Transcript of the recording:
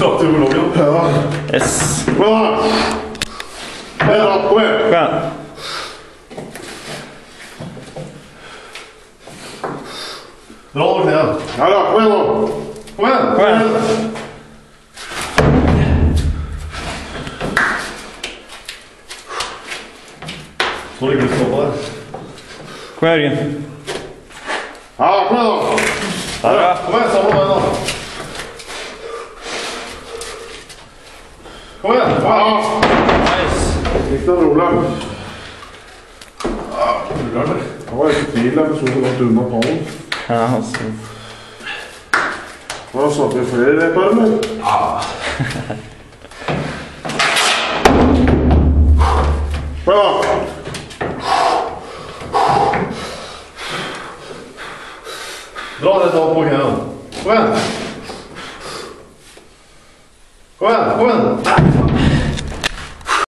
Klart du logger. Ja. Yes. Bra! Bra, kom igjen. Kom igjen. Dra over knæene. Ja da, kom igjen nå. Kom igjen. Kom igjen. Så ligger du stå på der. Kom igjen, Jørgen. Ja, kom igjen nå. Ja. Kom igjen, samle beina. Kom igjen. Ja, Nice. gikk det rolig. Ruller den. Det var ikke tvil, jeg forstod så godt unna pallen. Ja, altså. Hva satt vi flere reper, eller? Ja. Bra! Dra deg opp på knæene. Kom igjen. Kom igjen, kom igjen.